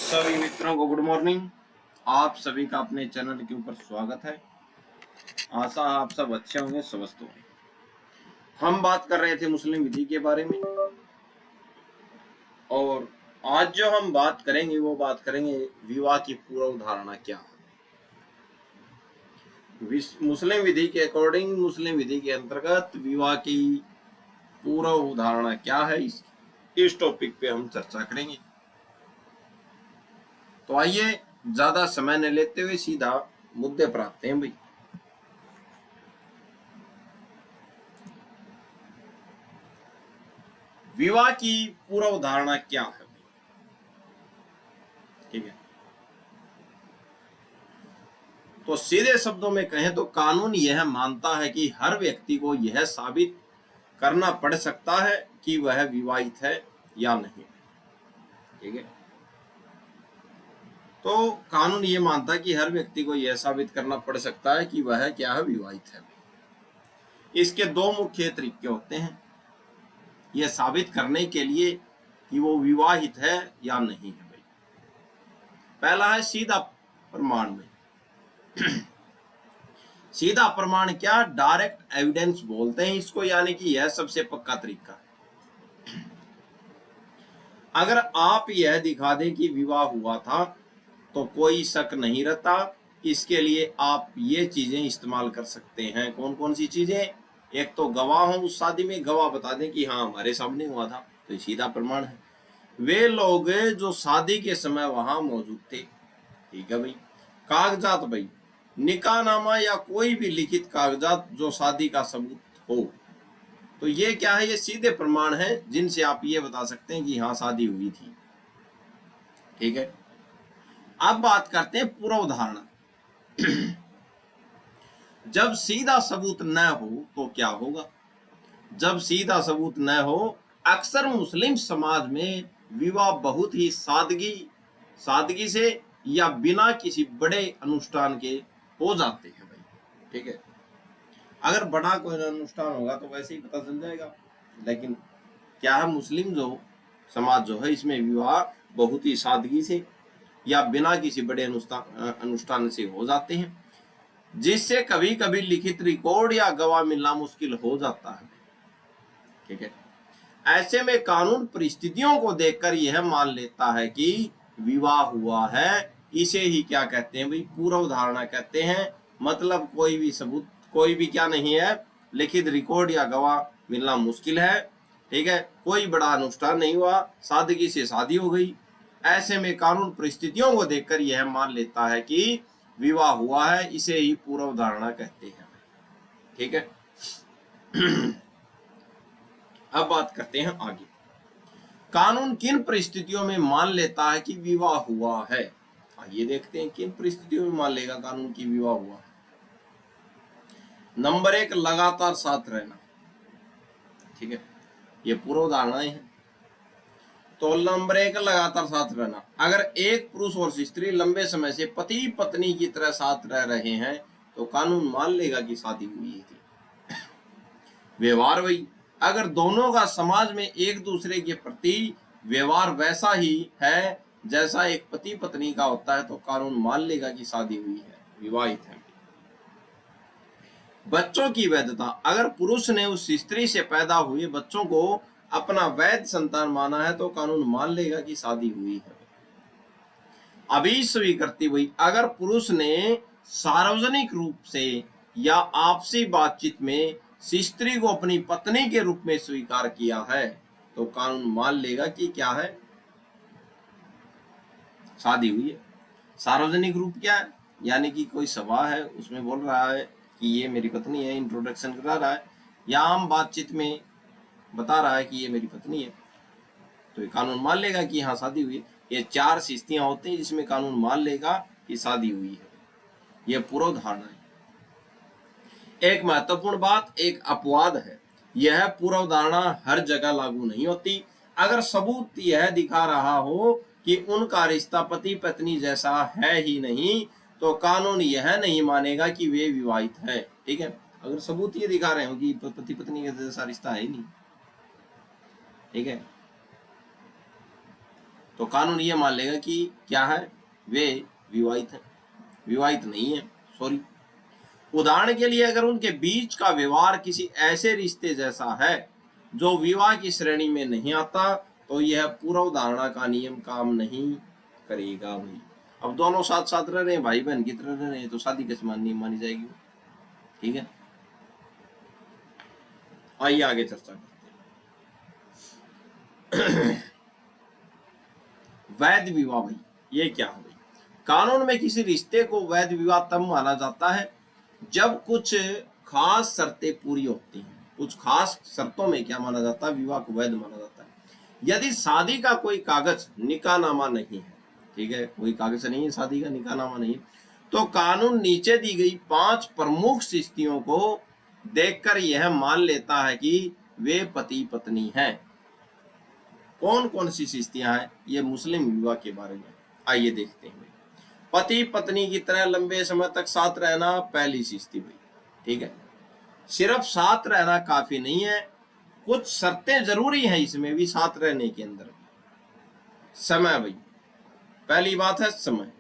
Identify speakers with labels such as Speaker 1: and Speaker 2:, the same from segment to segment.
Speaker 1: सभी मित्रों को गुड मॉर्निंग। आप सभी का अपने चैनल के ऊपर स्वागत है। आशा आप सब अच्छे होंगे, स्वस्थ होंगे। हम बात कर रहे थे मुस्लिम विधि के बारे में, और आज जो हम बात करेंगे वो बात करेंगे विवाह की पूर्व धारणा क्या है। मुस्लिम विधि के अकॉर्डिंग, मुस्लिम विधि के अंतर्गत विवाह की पूर्व धारणा क्या है, इस टॉपिक पे हम चर्चा करेंगे। तो आइए ज्यादा समय न लेते हुए सीधा मुद्दे पर आते हैं भाई। विवाह की पूर्व धारणा क्या है? ठीक है, तो सीधे शब्दों में कहें तो कानून यह मानता है कि हर व्यक्ति को यह साबित करना पड़ सकता है कि वह विवाहित है या नहीं। ठीक है, तो कानून यह मानता है कि हर व्यक्ति को यह साबित करना पड़ सकता है कि वह क्या है, विवाहित है। इसके दो मुख्य तरीके होते हैं यह साबित करने के लिए कि वो विवाहित है या नहीं है भाई। पहला है सीधा प्रमाण में। सीधा प्रमाण क्या, डायरेक्ट एविडेंस बोलते हैं इसको, यानी कि यह सबसे पक्का तरीका है। अगर आप यह दिखा दें कि विवाह हुआ था तो कोई शक नहीं रहता। इसके लिए आप ये चीजें इस्तेमाल कर सकते हैं। कौन कौन सी चीजें? एक तो गवाह हो, उस शादी में गवाह बता दें कि हाँ हमारे सामने हुआ था, तो ये सीधा प्रमाण है। वे लोग जो शादी के समय वहां मौजूद थे। ठीक है भाई। कागजात भाई, निकाहनामा या कोई भी लिखित कागजात जो शादी का सबूत हो, तो ये क्या है, ये सीधे प्रमाण है जिनसे आप ये बता सकते हैं कि हाँ शादी हुई थी। ठीक है, अब बात करते हैं पूर्व धारणा। जब सीधा सबूत न हो तो क्या होगा? जब सीधा सबूत न हो, अक्सर मुस्लिम समाज में विवाह बहुत ही सादगी से या बिना किसी बड़े अनुष्ठान के हो जाते हैं भाई। ठीक है, अगर बड़ा कोई अनुष्ठान होगा तो वैसे ही पता चल जाएगा, लेकिन क्या है, मुस्लिम जो समाज जो है इसमें विवाह बहुत ही सादगी से या बिना किसी बड़े अनुष्ठान से हो जाते हैं, जिससे कभी कभी लिखित रिकॉर्ड या गवाह मिलना मुश्किल हो जाता है। ठीक है, ऐसे में कानून परिस्थितियों को देखकर यह मान लेता है कि विवाह हुआ है। इसे ही क्या कहते हैं भाई, पूर्व धारणा कहते हैं। मतलब कोई भी सबूत, कोई भी क्या नहीं है, लिखित रिकॉर्ड या गवाह मिलना मुश्किल है। ठीक है, कोई बड़ा अनुष्ठान नहीं हुआ, सादगी से शादी हो गई। ऐसे में कानून परिस्थितियों को देखकर यह मान लेता है कि विवाह हुआ है। इसे ही पूर्व धारणा कहते हैं। ठीक है, अब बात करते हैं आगे। कानून किन परिस्थितियों में मान लेता है कि विवाह हुआ है? ये देखते हैं किन परिस्थितियों में मान लेगा कानून की विवाह हुआ है। नंबर 1, लगातार साथ रहना। ठीक है, ये पूर्व धारणाएं हैं। तो नंबर 1, लगातार साथ रहना। अगर एक पुरुष और स्त्री लंबे समय से पति पत्नी की तरह साथ रह रहे हैं तो कानून मान लेगा कि शादी हुई थी। व्यवहार वही, अगर दोनों का समाज में एक दूसरे के प्रति व्यवहार वैसा ही है जैसा एक पति पत्नी का होता है तो कानून मान लेगा कि शादी हुई है, विवाहित है। बच्चों की वैधता, अगर पुरुष ने उस स्त्री से पैदा हुए बच्चों को अपना वैध संतान माना है तो कानून मान लेगा कि शादी हुई है। अभी स्वीकृति हुई, अगर पुरुष ने सार्वजनिक रूप से या आपसी बातचीत में स्त्री को अपनी पत्नी के रूप में स्वीकार किया है तो कानून मान लेगा कि क्या है, शादी हुई है। सार्वजनिक रूप क्या है, यानी कि कोई सभा है उसमें बोल रहा है कि ये मेरी पत्नी है, इंट्रोडक्शन करा रहा है, या आम बातचीत में बता रहा है कि ये मेरी पत्नी है, तो ये कानून मान लेगा कि हाँ शादी हुई है। ये 4 स्थितियां होती हैं जिसमें कानून मान लेगा कि शादी हुई है। यह पूर्व धारणा है। एक महत्वपूर्ण बात, एक अपवाद है, यह पूर्व धारणा हर जगह लागू नहीं होती। अगर सबूत यह दिखा रहा हो कि उनका रिश्ता पति पत्नी जैसा है ही नहीं तो कानून यह नहीं मानेगा कि वे विवाहित है। ठीक है, अगर सबूत ये दिखा रहे हो कि पति पत्नी का जैसा रिश्ता है ही नहीं। ठीक है, तो कानून ये मान लेगा कि क्या है, वे विवाहित है, विवाहित नहीं है, सॉरी। उदाहरण के लिए अगर उनके बीच का व्यवहार किसी ऐसे रिश्ते जैसा है जो विवाह की श्रेणी में नहीं आता, तो यह पूरा उदाहरण का नियम काम नहीं करेगा भाई। अब दोनों साथ साथ रह रहे हैं, भाई बहन की तरह रह रहे हैं, तो शादी कैसे मानी जाएगी? ठीक है, आइए आगे चर्चा करते हैं। वैध विवाह भाई, ये क्या है भाई? कानून में किसी रिश्ते को वैध विवाह तब माना जाता है जब कुछ खास शर्तें पूरी होती हैं। कुछ खास शर्तों में क्या माना जाता है? विवाह को वैध माना जाता है। यदि शादी का कोई कागज निकाहनामा नहीं है, ठीक है, कोई कागज नहीं है शादी का, निकाहनामा नहीं, तो कानून नीचे दी गई 5 प्रमुख स्थितियों को देखकर यह मान लेता है कि वे पति पत्नी हैं। कौन कौन सी स्थितियां हैं? ये मुस्लिम विवाह के बारे में आइए देखते हैं। पति पत्नी की तरह लंबे समय तक साथ रहना पहली स्थिति भाई, ठीक है। सिर्फ साथ रहना काफी नहीं है, कुछ शर्तें जरूरी हैं इसमें भी, साथ रहने के अंदर। समय भाई, पहली बात है समय।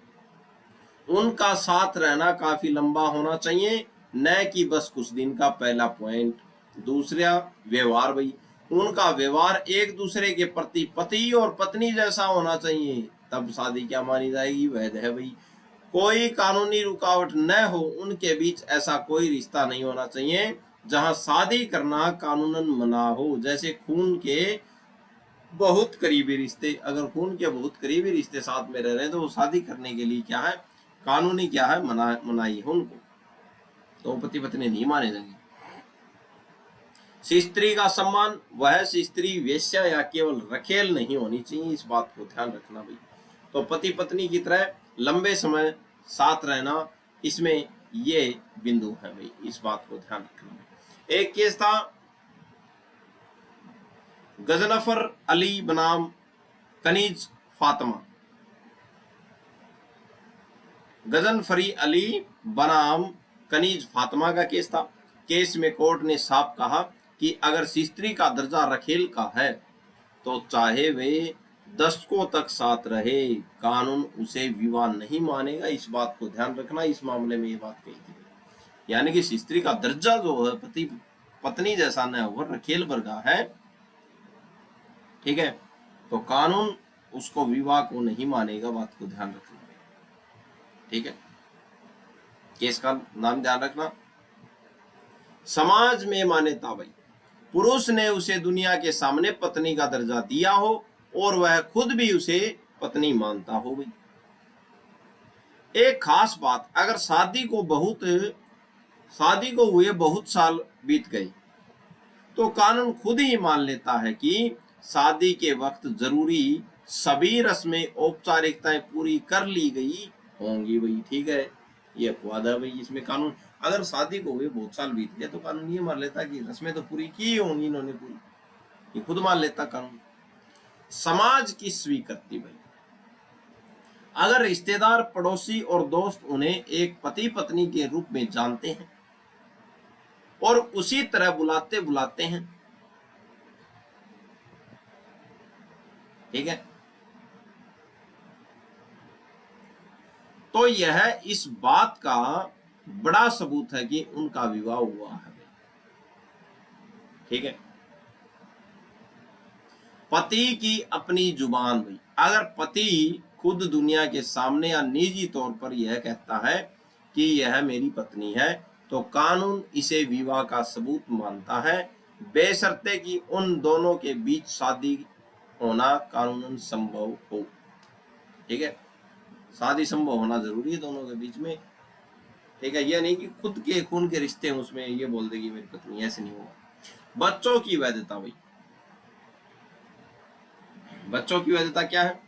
Speaker 1: उनका साथ रहना काफी लंबा होना चाहिए, न कि बस कुछ दिन का, पहला पॉइंट। दूसरा व्यवहार भाई, उनका व्यवहार एक दूसरे के प्रति पति और पत्नी जैसा होना चाहिए, तब शादी क्या मानी जाएगी? वैध है भाई। कोई कानूनी रुकावट न हो, उनके बीच ऐसा कोई रिश्ता नहीं होना चाहिए जहां शादी करना कानूनन मना हो। जैसे खून के बहुत करीबी रिश्ते, अगर खून के बहुत करीबी रिश्ते साथ में रह रहे हैं तो वो शादी करने के लिए क्या है? कानूनी क्या है? मनाही है उनको, तो पति पत्नी नहीं माने जाएंगे। स्त्री का सम्मान, वह स्त्री वेश्या या केवल रखेल नहीं होनी चाहिए, इस बात को ध्यान रखना भाई। तो पति पत्नी की तरह लंबे समय साथ रहना, इसमें ये बिंदु है भाई, इस बात को ध्यान रखना। एक केस था गजनफर अली बनाम कनीज फातिमा। गजनफरी अली बनाम कनीज फातिमा का केस था। केस में कोर्ट ने साफ कहा कि अगर स्त्री का दर्जा रखेल का है तो चाहे वे दशकों तक साथ रहे, कानून उसे विवाह नहीं मानेगा, इस बात को ध्यान रखना। इस मामले में ये बात कही थी, यानी कि स्त्री का दर्जा जो है पति पत्नी जैसा न हो, रखेल वर्गा है, ठीक है, तो कानून उसको विवाह को नहीं मानेगा, बात को ध्यान रखना, ठीक है। केस का नाम ध्यान रखना। समाज में मान्यता भाई, पुरुष ने उसे दुनिया के सामने पत्नी का दर्जा दिया हो और वह खुद भी उसे पत्नी मानता हो भाई। एक खास बात, अगर शादी को हुए बहुत साल बीत गए तो कानून खुद ही मान लेता है कि शादी के वक्त जरूरी सभी रस्में औपचारिकताएं पूरी कर ली गई होंगी भाई, ठीक है, ये अपवाद है भाई इसमें। कानून अगर शादी को हुए बहुत साल बीत गए तो कानून ये मान लेता कि रस्में तो पूरी की होंगी इन्होंने, पूरी, ये खुद मान लेता कानून। समाज की स्वीकृति भाई, अगर रिश्तेदार, पड़ोसी और दोस्त उन्हें एक पति पत्नी के रूप में जानते हैं और उसी तरह बुलाते हैं, ठीक है, तो यह इस बात का बड़ा सबूत है कि उनका विवाह हुआ है, ठीक है। पति की अपनी जुबान भाई, अगर पति खुद दुनिया के सामने या निजी तौर पर यह कहता है कि यह मेरी पत्नी है, तो कानून इसे विवाह का सबूत मानता है, बेशर्ते कि उन दोनों के बीच शादी होना कानूनन संभव हो, ठीक है, शादी संभव होना जरूरी है दोनों के बीच में, ठीक है, यह नहीं कि खुद के खून के रिश्ते हैं उसमें ये बोल देगी मेरी पत्नी, ऐसे नहीं होगा। बच्चों की वैधता भाई, बच्चों की वैधता क्या है?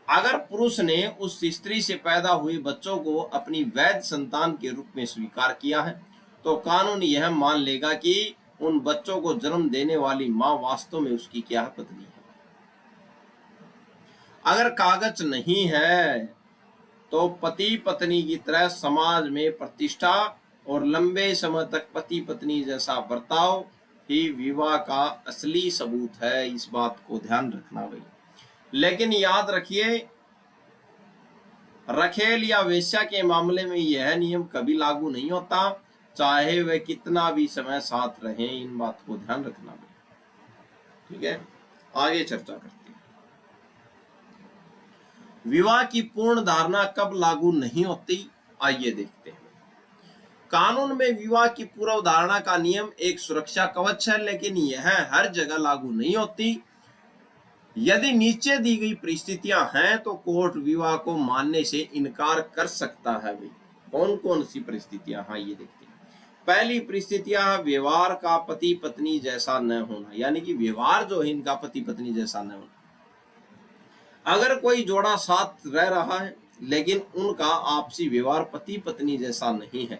Speaker 1: अगर पुरुष ने उस स्त्री से पैदा हुए बच्चों को अपनी वैध संतान के रूप में स्वीकार किया है, तो कानून यह मान लेगा कि उन बच्चों को जन्म देने वाली मां वास्तव में उसकी क्या पत्नी है। अगर कागज नहीं है तो पति पत्नी की तरह समाज में प्रतिष्ठा और लंबे समय तक पति पत्नी जैसा बर्ताव ही विवाह का असली सबूत है, इस बात को ध्यान रखना भाई। लेकिन याद रखिए, रखेल या वेश्या के मामले में यह नियम कभी लागू नहीं होता, चाहे वे कितना भी समय साथ रहें। इन बात को ध्यान रखना भी, ठीक है। आगे चर्चा करते हैं। विवाह की पूर्ण धारणा कब लागू नहीं होती, आइए देखते हैं। कानून में विवाह की पूर्व धारणा का नियम एक सुरक्षा कवच है, लेकिन यह हर जगह लागू नहीं होती। यदि नीचे दी गई परिस्थितियां हैं तो कोर्ट विवाह को मानने से इनकार कर सकता है। भाई कौन कौन सी परिस्थितियां, हाँ ये देखते हैं। पहली परिस्थितियां, व्यवहार का पति पत्नी जैसा न होना, यानी कि व्यवहार जो है इनका पति पत्नी जैसा न होना। अगर कोई जोड़ा साथ रह रहा है लेकिन उनका आपसी व्यवहार पति पत्नी जैसा नहीं है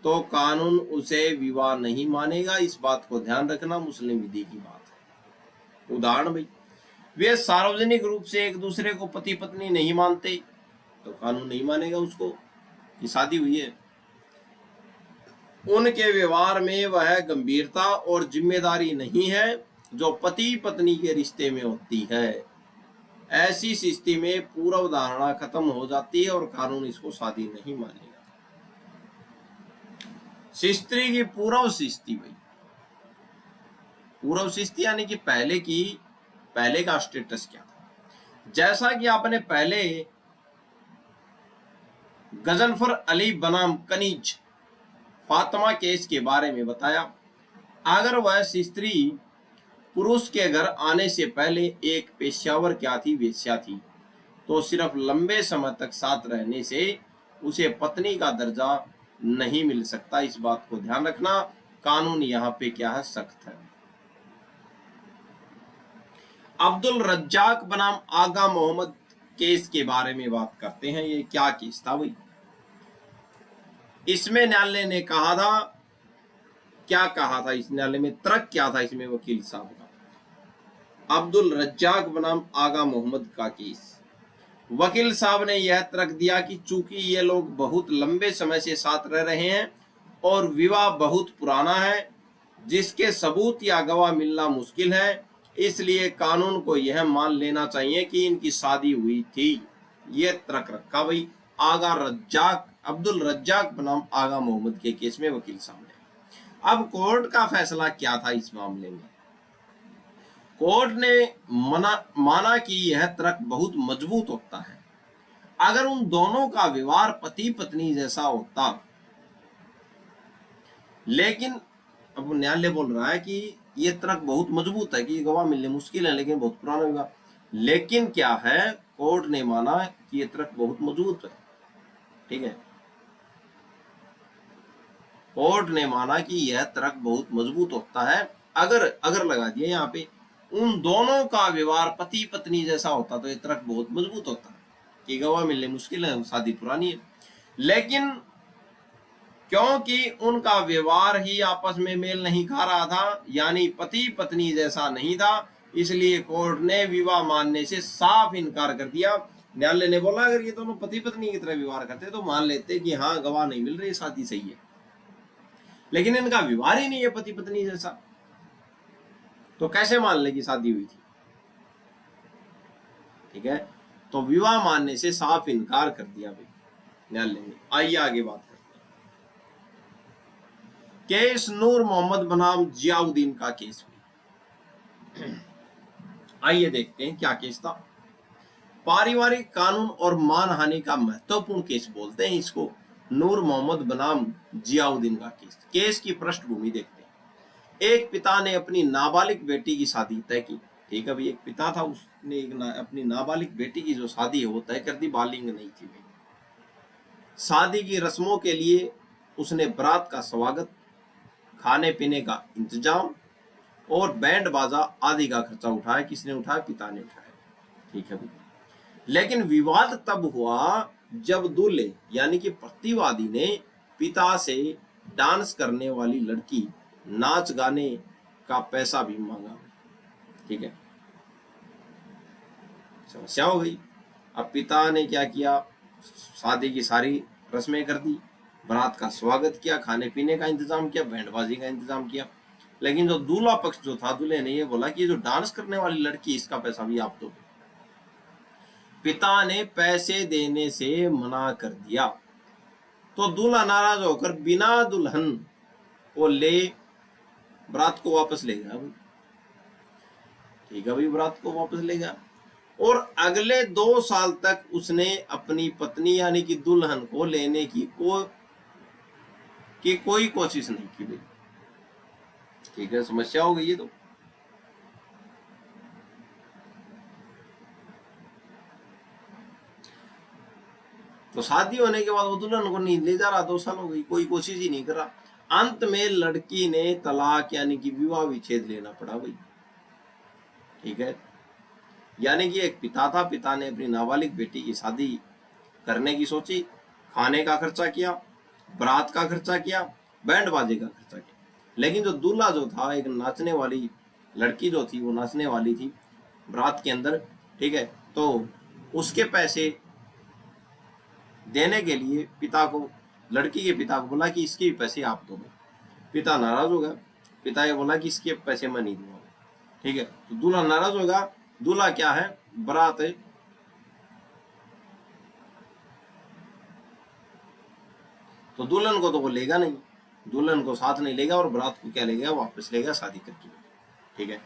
Speaker 1: तो कानून उसे विवाह नहीं मानेगा। इस बात को ध्यान रखना, मुस्लिम विधि की बात है। उदाहरण, भाई वे सार्वजनिक रूप से एक दूसरे को पति पत्नी नहीं मानते तो कानून नहीं मानेगा उसको कि शादी हुई है। उनके व्यवहार में वह गंभीरता और जिम्मेदारी नहीं है जो पति पत्नी के रिश्ते में होती है। ऐसी स्थिति में पूर्व धारणा खत्म हो जाती है और कानून इसको शादी नहीं मानेगा। स्त्री की पूर्व स्थिति, भाई पूर्व स्थिति यानी कि पहले का स्टेटस क्या था। जैसा कि आपने पहले गजनफर अली बनाम कनीज फातिमा केस के बारे में बताया, अगर वह स्त्री पुरुष के घर आने से पहले एक पेशावर क्या थी, वेश्या थी, तो सिर्फ लंबे समय तक साथ रहने से उसे पत्नी का दर्जा नहीं मिल सकता। इस बात को ध्यान रखना, कानून यहाँ पे क्या है, सख्त है। अब्दुल रज्जाक बनाम आगा मोहम्मद केस के बारे में बात करते हैं। ये क्या केस था भाई? इसमें न्यायालय ने कहा था, क्या कहा था इस न्यायालय में, तर्क क्या था इसमें वकील साहब का? अब्दुल रज्जाक बनाम आगा मोहम्मद का केस। वकील साहब ने यह तर्क दिया कि चूंकि ये लोग बहुत लंबे समय से साथ रह रहे हैं और विवाह बहुत पुराना है जिसके सबूत या गवाह मिलना मुश्किल है, इसलिए कानून को यह मान लेना चाहिए कि इनकी शादी हुई थी। ये तर्क रखा भाई अब्दुल रज्जाक बनाम आगा मोहम्मद के केस में वकील साहब ने। अब कोर्ट का फैसला क्या था इस मामले में? कोर्ट ने माना कि यह तर्क बहुत मजबूत होता है। अगर उन दोनों का व्यवहार पति पत्नी जैसा होता, लेकिन अब न्यायालय बोल रहा है कि ये तर्क बहुत मजबूत है कि गवाह मिलने मुश्किल है, लेकिन बहुत पुराना विवाह, लेकिन क्या है, कोर्ट ने माना कि ये तर्क बहुत मजबूत है। ठीक है, कोर्ट ने माना कि यह तर्क बहुत मजबूत होता है। अगर लगा दिया यहाँ पे, उन दोनों का व्यवहार पति पत्नी जैसा होता तो ये तर्क बहुत मजबूत होता है कि गवाह मिलने मुश्किल है, शादी पुरानी है। लेकिन क्योंकि उनका व्यवहार ही आपस में मेल नहीं खा रहा था, यानी पति पत्नी जैसा नहीं था, इसलिए कोर्ट ने विवाह मानने से साफ इनकार कर दिया। न्यायालय ने बोला अगर ये दोनों पति पत्नी की तरह व्यवहार करते तो मान लेते कि हाँ गवाह नहीं मिल रही, शादी सही है, लेकिन इनका व्यवहार ही नहीं है पति पत्नी जैसा, तो कैसे मान ले कि शादी हुई थी? ठीक है, तो विवाह मानने से साफ इनकार कर दिया भाई न्यायालय ने। आइए आगे बात करते हैं। केस नूर मोहम्मद बनाम जियाउद्दीन का केस। आइए देखते हैं क्या केस था। पारिवारिक कानून और मानहानि का महत्वपूर्ण केस बोलते हैं इसको, नूर मोहम्मद बनाम जियाउद्दीन का केस। केस की पृष्ठभूमि देखते हैं। एक पिता ने अपनी नाबालिग बेटी की शादी तय की। ठीक है भाई, एक पिता था, उसने अपनी नाबालिग बेटी की जो शादी है वो तय कर दी, बालिग नहीं थी भाई। शादी की रस्मों के लिए उसने बारात का स्वागत, खाने पीने का इंतजाम और बैंड बाजा आदि का खर्चा उठाया। किसने उठाया? पिता ने उठाया। ठीक है भाई, लेकिन विवाद तब हुआ जब दूल्हे यानी कि प्रतिवादी ने पिता से डांस करने वाली लड़की नाच गाने का पैसा भी मांगा। ठीक है, समस्या हो गई। अब पिता ने क्या किया, शादी की सारी रस्में कर दी, बारात का स्वागत किया, खाने पीने का इंतजाम किया, बैंडबाजी का इंतजाम किया, लेकिन जो दूल्हा पक्ष जो था, दूल्हे ने ये बोला कि जो डांस करने वाली लड़की इसका पैसा भी आप दो। पिता ने पैसे देने से मना कर दिया, तो दूल्हा नाराज होकर बिना दुल्हन को ले बारात को वापस ले गया। ठीक है भाई, बारात को वापस ले गया और अगले 2 साल तक उसने अपनी पत्नी यानी कि दुल्हन को लेने की कोई कोशिश नहीं की भाई। ठीक है, समस्या हो गई है। तो शादी होने के बाद वो दुल्हन को नहीं ले जा रहा, 2 साल हो गई, कोई कोशिश ही नहीं कर रहा। अंत में लड़की ने तलाक यानी कि विवाह विच्छेद लेना पड़ा भाई। ठीक है, यानी कि एक पिता था, पिता ने अपनी नाबालिग बेटी की शादी करने की सोची, खाने का खर्चा किया, बारात का खर्चा किया, बैंड बाजे का खर्चा किया, लेकिन जो दूल्हा जो था, एक नाचने वाली लड़की जो थी, वो नाचने वाली थी बारात के अंदर। ठीक है, तो उसके पैसे देने के लिए पिता को, लड़की के पिता को बोला कि इसके भी पैसे आप दो। पिता नाराज हो गया, पिता ये बोला कि इसके पैसे मैं नहीं दूंगा। ठीक है, तो दूल्हा नाराज होगा। दूल्हा क्या है, बारात है, तो दुल्हन को तो वो लेगा नहीं, दुल्हन को साथ नहीं लेगा और बारात को क्या लेगा, वापस लेगा शादी करके। ठीक है,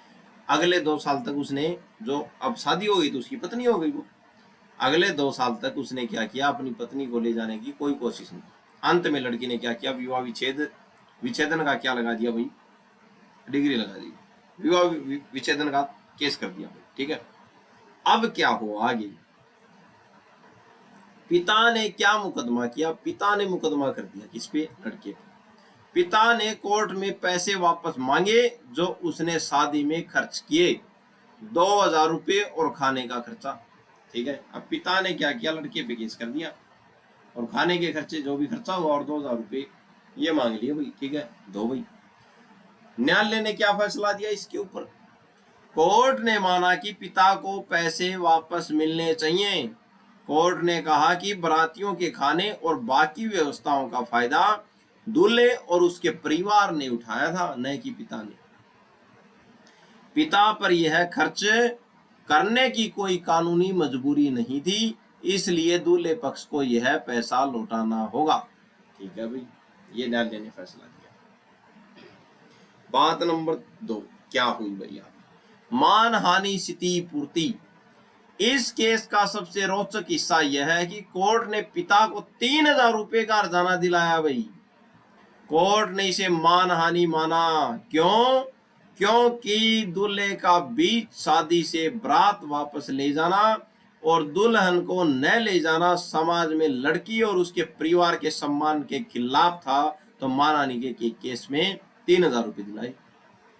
Speaker 1: अगले 2 साल तक उसने, जो अब शादी हो गई तो उसकी पत्नी हो गई वो, अगले 2 साल तक उसने क्या किया, अपनी पत्नी को ले जाने की कोई कोशिश नहीं। अंत में लड़की ने क्या किया, विवाह विच्छेदन का क्या लगा दिया भाई, डिग्री लगा दी, विवाह विच्छेदन का केस कर दिया भाई। ठीक है, अब क्या हुआ आगे, पिता ने क्या मुकदमा किया, पिता ने मुकदमा कर दिया किस पे, लड़के पे। पिता ने कोर्ट में पैसे वापस मांगे जो उसने शादी में खर्च किए, 2000 रुपये और खाने का खर्चा। ठीक है, अब पिता ने क्या किया, लड़के पे केस कर दिया और खाने के खर्चे जो भी खर्चा हुआ और 2000 रुपये ये मांग लिए भाई। ठीक है, दो भाई। न्यायालय ने क्या फैसला दिया इसके ऊपर, कोर्ट ने माना कि पिता को पैसे वापस मिलने चाहिए। कोर्ट ने कहा कि बारातियों के खाने और बाकी व्यवस्थाओं का फायदा दूल्हे और उसके परिवार ने उठाया था, न कि पिता ने। पिता पर यह खर्च करने की कोई कानूनी मजबूरी नहीं थी, इसलिए दूल्हे पक्ष को यह पैसा लौटाना होगा। ठीक है भाई, ये न्यायालय ने फैसला दिया। बात नंबर 2 क्या हुई भैया, मानहानि क्षतिपूर्ति। इस केस का सबसे रोचक हिस्सा यह है कि कोर्ट ने पिता को 3000 रुपए का हर्जाना दिलाया भाई। कोर्ट ने इसे मानहानि माना, क्यों, क्योंकि दूल्हे का बीच शादी से बारात वापस ले जाना और दुल्हन को न ले जाना समाज में लड़की और उसके परिवार के सम्मान के खिलाफ था, तो मानहानि के केस में 3000 रुपए दिलाए।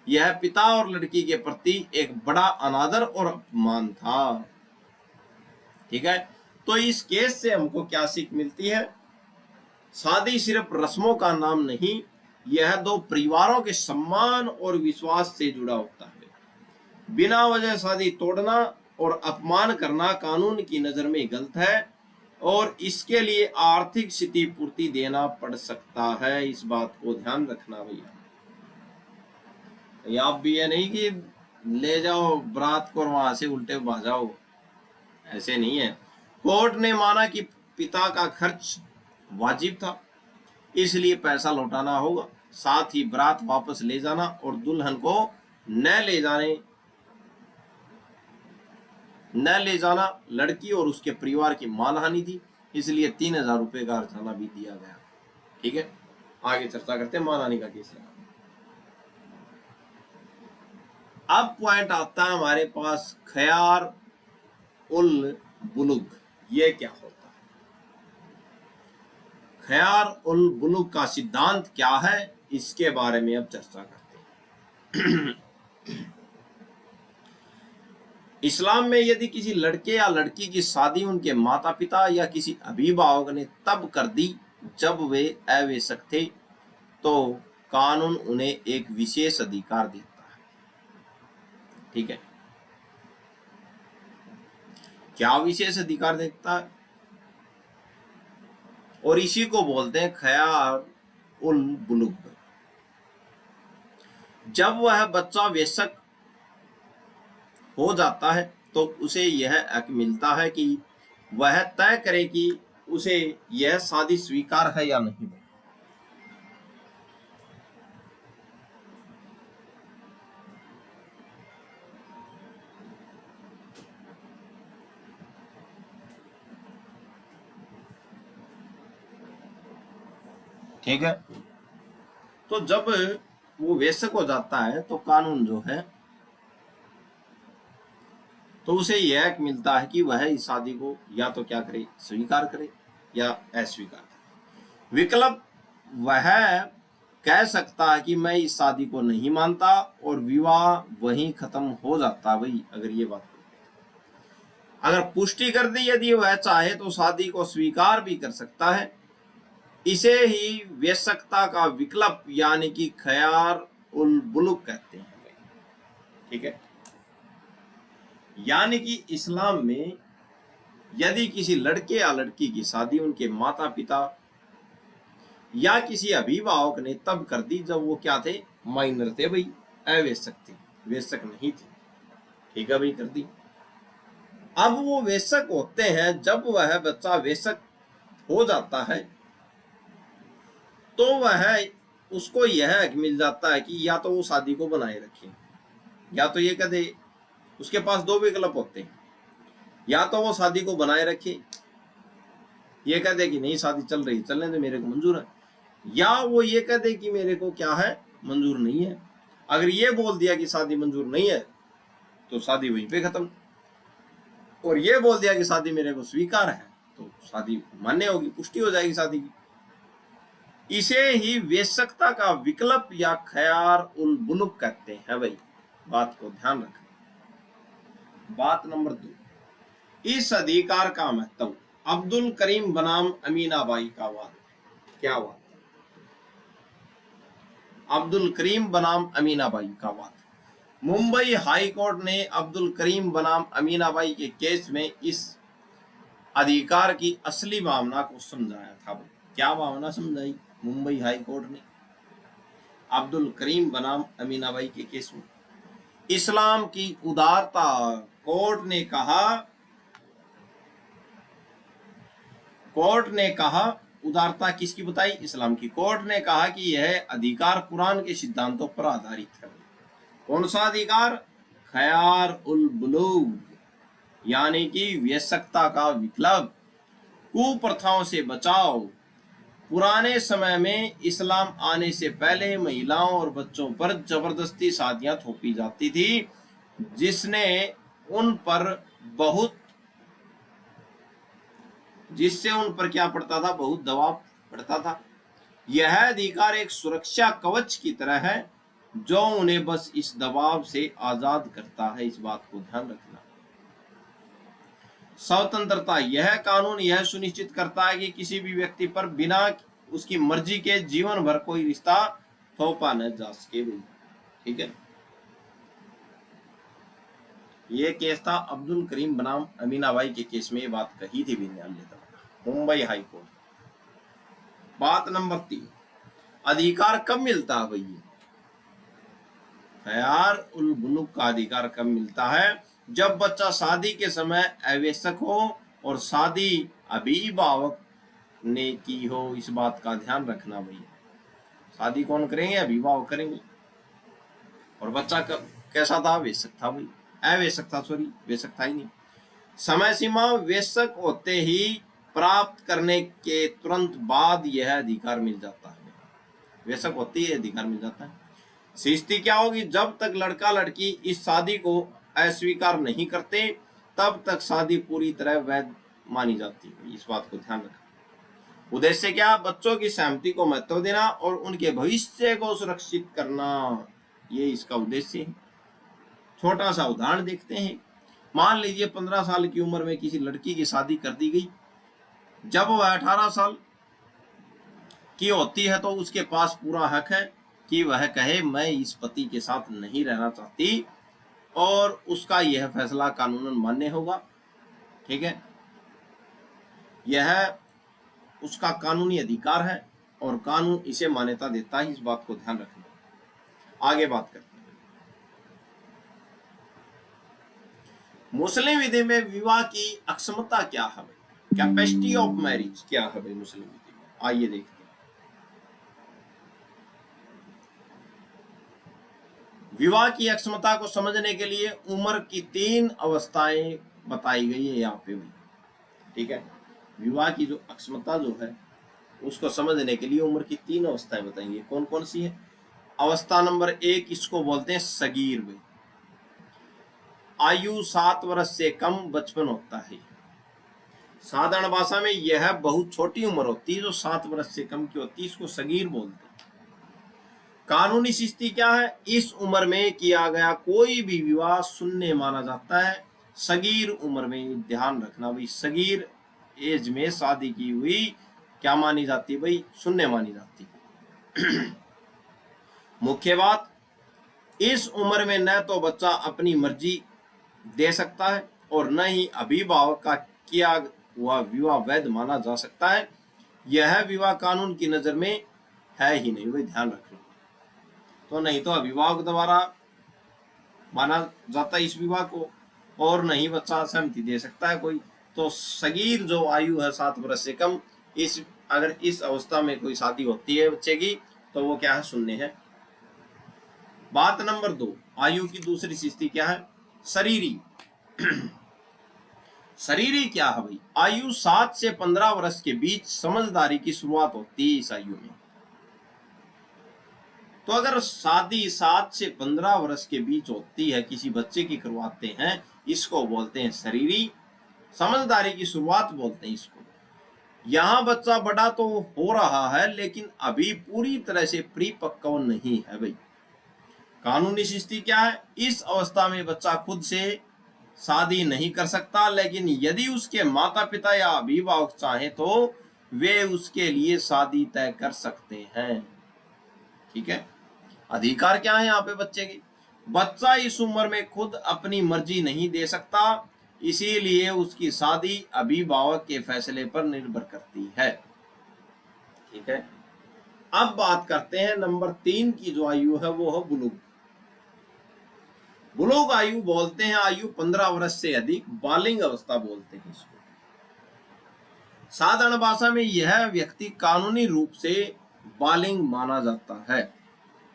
Speaker 1: यह पिता और लड़की के प्रति एक बड़ा अनादर और अपमान था। ठीक है, तो इस केस से हमको क्या सीख मिलती है, शादी सिर्फ रस्मों का नाम नहीं, यह 2 परिवारों के सम्मान और विश्वास से जुड़ा होता है। बिना वजह शादी तोड़ना और अपमान करना कानून की नजर में गलत है और इसके लिए आर्थिक क्षतिपूर्ति देना पड़ सकता है। इस बात को ध्यान रखना भैया। आप भी ये नहीं कि ले जाओ बारात को और वहां से उल्टे भाग जाओ, ऐसे नहीं है। कोर्ट ने माना कि पिता का खर्च वाजिब था, इसलिए पैसा लौटाना होगा, साथ ही बारात वापस ले जाना और दुल्हन को न ले जाना लड़की और उसके परिवार की मानहानि थी, इसलिए 3000 रुपए का हर्जाना भी दिया गया। ठीक है, आगे चर्चा करते हैं मानहानि का केस। अब पॉइंट आता है हमारे पास खयार उल बुलुग, ये क्या होता है, खयार उल बुलुग का सिद्धांत क्या है, इसके बारे में अब चर्चा करते हैं। इस्लाम में यदि किसी लड़के या लड़की की शादी उनके माता पिता या किसी अभिभावक ने तब कर दी जब वे अवयस्क थे, तो कानून उन्हें एक विशेष अधिकार देता है। ठीक है, क्या विशेष अधिकार देता है, और इसी को बोलते हैं खयार उल बुलुग। जब वह बच्चा वयस्क हो जाता है तो उसे यह हक मिलता है कि वह तय करे कि उसे यह शादी स्वीकार है या नहीं। ठीक है, तो जब वो वयस्क हो जाता है तो कानून जो है तो उसे यह हक मिलता है कि वह इस शादी को या तो क्या करे, स्वीकार करे या अस्वीकार करे। विकल्प वह कह सकता है कि मैं इस शादी को नहीं मानता और विवाह वहीं खत्म हो जाता है। भाई अगर ये बात अगर पुष्टि कर दी, यदि वह चाहे तो शादी को स्वीकार भी कर सकता है। इसे ही वयस्कता का विकल्प यानी कि खयार उल बुलुक कहते हैं। ठीक है, यानी कि इस्लाम में यदि किसी लड़के या लड़की की शादी उनके माता पिता या किसी अभिभावक ने तब कर दी जब वो क्या थे, माइनर थे, भाई अवयस्क थे, वयस्क नहीं थे। ठीक है भाई, कर दी। अब वो वयस्क होते हैं, जब वह बच्चा वयस्क हो जाता है तो वह उसको यह हक मिल जाता है कि या तो वो शादी को बनाए रखे, या तो ये कह दे, उसके पास दो विकल्प होते हैं, या तो वो शादी को बनाए रखे, ये कह दे कि नहीं शादी चल रही, चलने दे, मेरे को मंजूर है, या वो ये कह दे कि मेरे को क्या है, मंजूर नहीं है। अगर ये बोल दिया कि शादी मंजूर नहीं है तो शादी वहीं पे खत्म, और ये बोल दिया कि शादी मेरे को स्वीकार है तो शादी मान्य होगी, पुष्टि हो जाएगी शादी की। इसे ही वयस्कता का विकल्प या खयार उल बुलुक कहते हैं। भाई बात को ध्यान रखें। बात नंबर 2, इस अधिकार का महत्व। अब्दुल करीम बनाम अमीनाबाई का वाद। क्या वाद? अब्दुल करीम बनाम अमीनाबाई का वाद। मुंबई हाई कोर्ट ने अब्दुल करीम बनाम अमीनाबाई के केस में इस अधिकार की असली भावना को समझाया था। क्या भावना समझाई मुंबई हाई कोर्ट ने अब्दुल करीम बनाम अमीनाबाई के केस में? इस्लाम की उदारता। कोर्ट ने कहा उदारता किसकी बताई? इस्लाम की। कोर्ट ने कहा कि यह अधिकार कुरान के सिद्धांतों पर आधारित है। कौन सा अधिकार? खयार उल बुलूग, यानी कि वयस्कता का विकल्प, कुप्रथाओं से बचाव। पुराने समय में इस्लाम आने से पहले महिलाओं और बच्चों पर जबरदस्ती शादियां थोपी जाती थी, जिससे उन पर क्या पड़ता था? बहुत दबाव पड़ता था। यह अधिकार एक सुरक्षा कवच की तरह है जो उन्हें बस इस दबाव से आजाद करता है। इस बात को ध्यान रखना। स्वतंत्रता। यह कानून यह सुनिश्चित करता है कि किसी भी व्यक्ति पर बिना उसकी मर्जी के जीवन भर कोई रिश्ता थोपा न जा सके। ठीक है, ये केस था अब्दुल करीम बनाम अमीनाबाई के केस में ये बात कही थी मुंबई हाई कोर्ट। बात नंबर 3, अधिकार कब मिलता है भैया? खयार उल बुलुक का अधिकार कब मिलता है? जब बच्चा शादी के समय अवयस्क हो और शादी अभिभावक ने की हो। इस बात का ध्यान रखना भैया, शादी कौन करेंगे? अभिभावक करेंगे। और बच्चा कैसा था? वयस्क था भाई, अवयस्क था, सॉरी वयस्क था ही नहीं। समय सीमा। वयस्क होते ही प्राप्त करने के तुरंत बाद यह अधिकार मिल जाता है। वयस्क होते ही अधिकार मिल जाता है। स्थिति क्या होगी? जब तक लड़का लड़की इस शादी को अस्वीकार नहीं करते तब तक शादी पूरी तरह वैध मानी जाती है। इस बात को ध्यान रखना। उद्देश्य क्या? बच्चों की सहमति को महत्व देना और उनके भविष्य को सुरक्षित करना, ये इसका उद्देश्य है। छोटा सा उदाहरण देखते हैं। मान लीजिए 15 साल की उम्र में किसी लड़की की शादी कर दी गई। जब वह 18 साल की होती है तो उसके पास पूरा हक है कि वह कहे मैं इस पति के साथ नहीं रहना चाहती, और उसका यह फैसला कानूनन मान्य होगा। ठीक है, यह उसका कानूनी अधिकार है और कानून इसे मान्यता देता है। इस बात को ध्यान रखना। आगे बात करते हैं। मुस्लिम विधि में विवाह की अक्षमता क्या है, कैपेसिटी ऑफ मैरिज क्या है भाई मुस्लिम विधि में, आइए देखते हैं। विवाह की अक्षमता को समझने के लिए उम्र की 3 अवस्थाएं बताई गई है यहाँ पे भी, ठीक है। विवाह की जो अक्षमता जो है उसको समझने के लिए उम्र की 3 अवस्थाएं बताएंगे, कौन कौन सी है। अवस्था नंबर 1, इसको बोलते हैं सगीर भाई, आयु 7 वर्ष से कम बचपन होता है। साधारण भाषा में यह बहुत छोटी उम्र होती है जो 7 वर्ष से कम की होती है, इसको सगीर बोलते हैं। कानूनी स्थिति क्या है, इस उम्र में किया गया कोई भी विवाह शून्य माना जाता है। सगीर उम्र में, ध्यान रखना भाई, सगीर एज में शादी की हुई क्या मानी जाती है भाई, शून्य मानी जाती है। मुख्य बात, इस उम्र में न तो बच्चा अपनी मर्जी दे सकता है और न ही अभिभावक का किया हुआ विवाह वैध माना जा सकता है। यह विवाह कानून की नजर में है ही नहीं भाई, ध्यान रखना। तो नहीं तो अभिभावक द्वारा माना जाता है इस विवाह को, और नहीं बच्चा सहमति दे सकता है कोई। तो सगीर जो आयु है 7 वर्ष से कम, अगर इस अवस्था में कोई शादी होती है बच्चे की तो वो क्या है, शून्य है। बात नंबर 2, आयु की दूसरी स्थिति क्या है, शरीरी। शरीरी क्या है भाई, आयु 7 से 15 वर्ष के बीच समझदारी की शुरुआत होती है इस आयु में। तो अगर शादी 7 से 15 वर्ष के बीच होती है, किसी बच्चे की करवाते हैं, इसको बोलते हैं शरीरी, समझदारी की शुरुआत बोलते हैं इसको। यहां बच्चा बड़ा तो हो रहा है लेकिन अभी पूरी तरह से परिपक्व नहीं है भाई। कानूनी स्थिति क्या है, इस अवस्था में बच्चा खुद से शादी नहीं कर सकता, लेकिन यदि उसके माता पिता या अभिभावक चाहे तो वे उसके लिए शादी तय कर सकते हैं, ठीक है। अधिकार क्या है यहाँ पे बच्चे के, बच्चा इस उम्र में खुद अपनी मर्जी नहीं दे सकता, इसीलिए उसकी शादी अभिभावक के फैसले पर निर्भर करती है, ठीक है। अब बात करते हैं नंबर 3 की जो आयु है वो है बुलुग। बुलुग आयु बोलते हैं आयु 15 वर्ष से अधिक, बालिग अवस्था बोलते हैं इसको। साधारण भाषा में यह व्यक्ति कानूनी रूप से बालिग माना जाता है।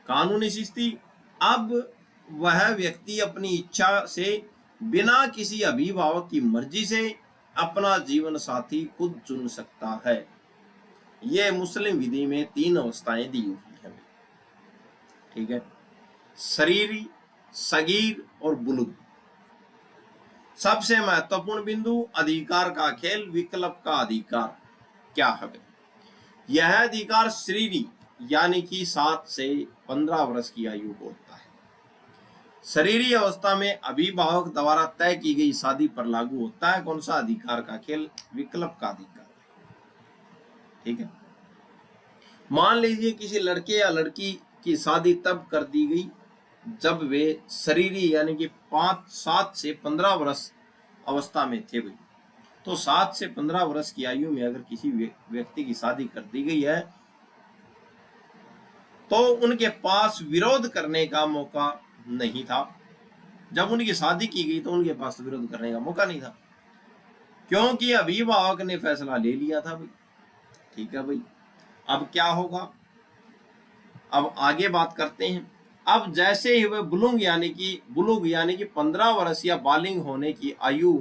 Speaker 1: कानूनी स्थिति, अब वह व्यक्ति अपनी इच्छा से बिना किसी अभिभावक की मर्जी से अपना जीवन साथी खुद चुन सकता है। यह मुस्लिम विधि में 3 अवस्थाएं दी हुई है, ठीक है। शरीरी, सगीर और बुलुग। सबसे महत्वपूर्ण बिंदु, अधिकार का खेल, विकल्प का अधिकार क्या है। यह अधिकार शरीरी यानी कि 7 से 15 वर्ष की आयु को होता है। शरीरी अवस्था में अभिभावक द्वारा तय की गई शादी पर लागू होता है कौन सा अधिकार का खेल, विकल्प का अधिकार, ठीक है। मान लीजिए किसी लड़के या लड़की की शादी तब कर दी गई जब वे शरीरी यानी कि 7 से 15 वर्ष अवस्था में थे भाई। तो 7 से 15 वर्ष की आयु में अगर किसी व्यक्ति की शादी कर दी गई है तो उनके पास विरोध करने का मौका नहीं था। जब उनकी शादी की गई तो उनके पास विरोध करने का मौका नहीं था, क्योंकि अभिभावक ने फैसला ले लिया था भाई, ठीक है भाई। अब क्या होगा, अब आगे बात करते हैं। अब जैसे ही वे बुलुग यानी कि 15 वर्ष या बालिग होने की आयु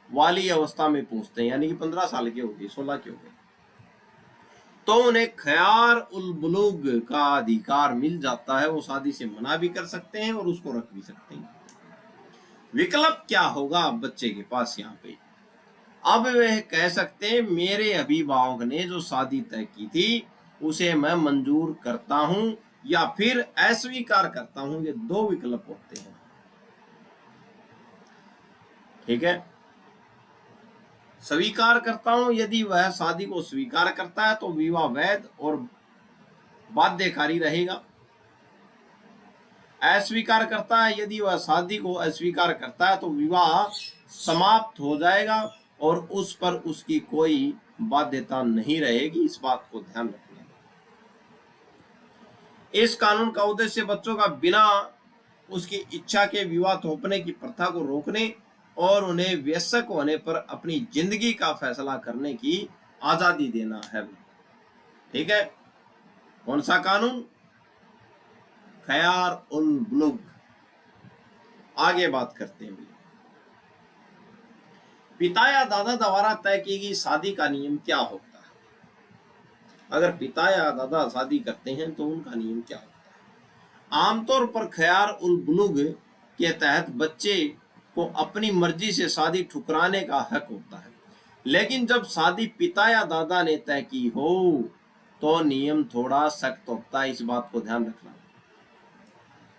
Speaker 1: वाली अवस्था में पहुंचते हैं, यानी कि 15 साल के हो गए, 16 के हो गए, तो उन्हें खयार उल बुलुग का अधिकार मिल जाता है। वो शादी से मना भी कर सकते हैं और उसको रख भी सकते हैं। विकल्प क्या होगा बच्चे के पास यहाँ पे, अब वह कह सकते हैं मेरे अभिभावक ने जो शादी तय की थी उसे मैं मंजूर करता हूं या फिर अस्वीकार करता हूं। ये 2 विकल्प होते हैं, ठीक है। स्वीकार करता हूं, यदि वह शादी को स्वीकार करता है तो विवाह वैध और बाध्यकारी रहेगा। अस्वीकार करता है, यदि वह शादी को अस्वीकार करता है तो विवाह समाप्त हो जाएगा और उस पर उसकी कोई बाध्यता नहीं रहेगी। इस बात को ध्यान रखना। इस कानून का उद्देश्य बच्चों का बिना उसकी इच्छा के विवाह थोपने की प्रथा को रोकने और उन्हें वयस्क होने पर अपनी जिंदगी का फैसला करने की आजादी देना है। ठीक है, कौन सा कानून? खयार उल बुलुग। आगे बात करते हैं। पिता या दादा द्वारा तय की गई शादी का नियम क्या होता है? अगर पिता या दादा शादी करते हैं तो उनका नियम क्या होता है? आमतौर पर खयार उल बुलुग के तहत बच्चे को अपनी मर्जी से शादी ठुकराने का हक होता है, लेकिन जब शादी पिता या दादा ने तय की हो तो नियम थोड़ा सख्त होता है। इस बात को ध्यान रखना।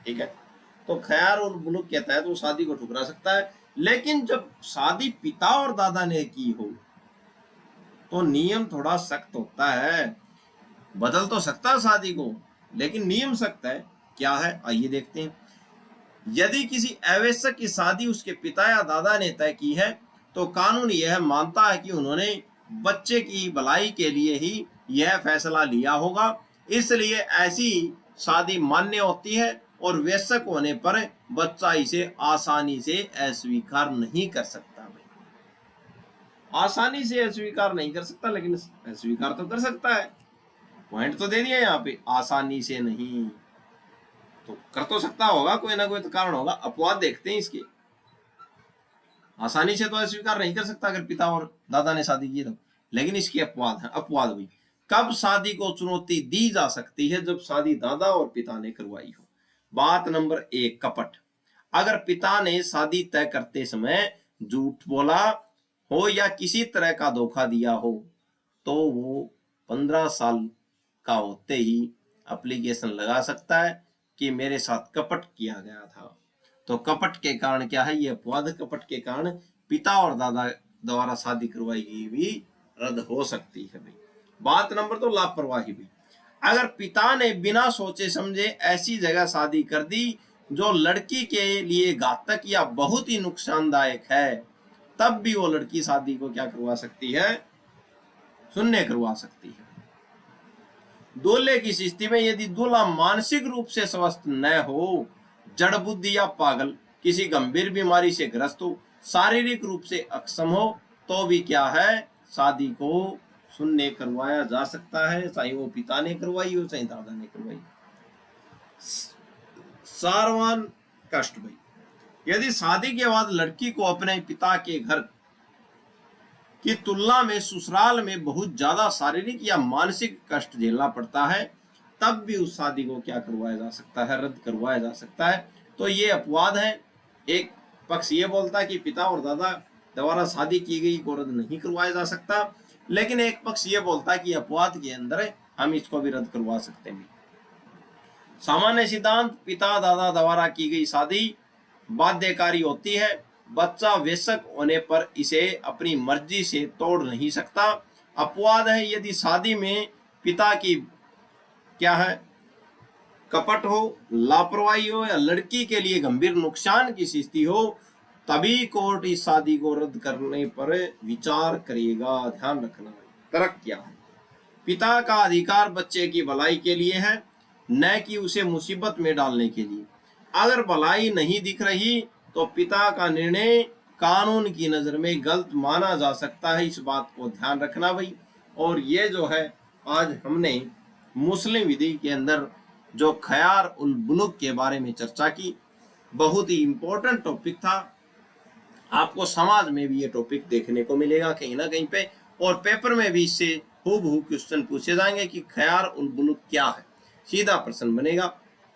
Speaker 1: ठीक है, तो खयार उल बुलुग के तहत वो शादी को ठुकरा सकता है, लेकिन जब शादी पिता और दादा ने की हो तो नियम थोड़ा सख्त होता है। बदल तो सकता है शादी को, लेकिन नियम सख्त है। क्या है, आइए देखते हैं। यदि किसी अवयस्क की शादी उसके पिता या दादा ने तय की है तो कानून यह मानता है कि उन्होंने बच्चे की भलाई के लिए ही यह फैसला लिया होगा, इसलिए ऐसी शादी मान्य होती है और वयस्क होने पर बच्चा इसे आसानी से अस्वीकार नहीं कर सकता। आसानी से अस्वीकार नहीं कर सकता, लेकिन अस्वीकार तो कर सकता है। पॉइंट तो दे दिया यहाँ पे, आसानी से नहीं, तो कर तो सकता होगा, कोई ना कोई तो कारण होगा। अपवाद देखते हैं इसके। आसानी से तो अस्वीकार नहीं कर सकता अगर पिता और दादा ने शादी की तो, लेकिन इसके अपवाद है। अपवाद भी कब शादी को चुनौती दी जा सकती है? जब शादी दादा और पिता ने करवाई हो। बात नंबर 1, कपट। अगर पिता ने शादी तय करते समय झूठ बोला हो या किसी तरह का धोखा दिया हो तो वो 15 साल का होते ही एप्लीकेशन लगा सकता है कि मेरे साथ कपट किया गया था। तो कपट के कारण क्या है, ये अपवाद। कपट के कारण पिता और दादा द्वारा शादी करवाई गई भी रद्द हो सकती है। बात नंबर 2, लापरवाही भी। अगर पिता ने बिना सोचे समझे ऐसी जगह शादी कर दी जो लड़की के लिए घातक या बहुत ही नुकसानदायक है, तब भी वो लड़की शादी को क्या करवा सकती है? शून्य करवा सकती है। दूल्हे की स्थिति में यदि दूल्हा मानसिक रूप से स्वस्थ न हो, जड़ बुद्धि या पागल, किसी गंभीर बीमारी से ग्रस्त हो, शारीरिक रूप से अक्षम हो, तो भी क्या है, शादी को शून्य करवाया जा सकता है, चाहे वो पिता ने करवाई हो चाहे दादा ने करवाई। सारवान कष्ट भाई, यदि शादी के बाद लड़की को अपने पिता के घर की तुलना में ससुराल में बहुत ज्यादा शारीरिक या मानसिक कष्ट झेलना पड़ता है, तब भी उस शादी को क्या करवाया जा सकता है? रद्द करवाया जा सकता है। तो ये अपवाद है। एक पक्ष ये बोलता है कि पिता और दादा द्वारा शादी की गई को रद्द नहीं करवाया जा सकता, लेकिन एक पक्ष ये बोलता है कि अपवाद के अंदर हम इसको भी रद्द करवा सकते हैं। सामान्य सिद्धांत, पिता दादा द्वारा की गई शादी बाध्यकारी होती है। बच्चा वयस्क होने पर इसे अपनी मर्जी से तोड़ नहीं सकता। अपवाद है, यदि शादी में पिता की क्या है, कपट हो, लापरवाही हो या लड़की के लिए गंभीर नुकसान की स्थिति हो, तभी कोर्ट इस शादी को रद्द करने पर विचार करेगा। ध्यान रखना। तर्क क्या है? पिता का अधिकार बच्चे की भलाई के लिए है, न कि उसे मुसीबत में डालने के लिए। अगर भलाई नहीं दिख रही तो पिता का निर्णय कानून की नजर में गलत माना जा सकता है। इस बात को ध्यान रखना भाई। और ये जो है, आज हमने मुस्लिम विधि के अंदर जो खयार उल बुलुग के बारे में चर्चा की, बहुत ही इंपॉर्टेंट टॉपिक था। आपको समाज में भी ये टॉपिक देखने को मिलेगा कहीं ना कहीं पे, और पेपर में भी इससे हूबहू क्वेश्चन पूछे जाएंगे कि खयार उल बुलुग क्या है, सीधा प्रश्न बनेगा।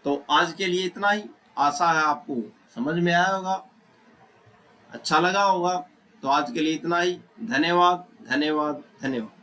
Speaker 1: तो आज के लिए इतना ही। आशा है आपको समझ में आया होगा, अच्छा लगा होगा। तो आज के लिए इतना ही। धन्यवाद, धन्यवाद, धन्यवाद।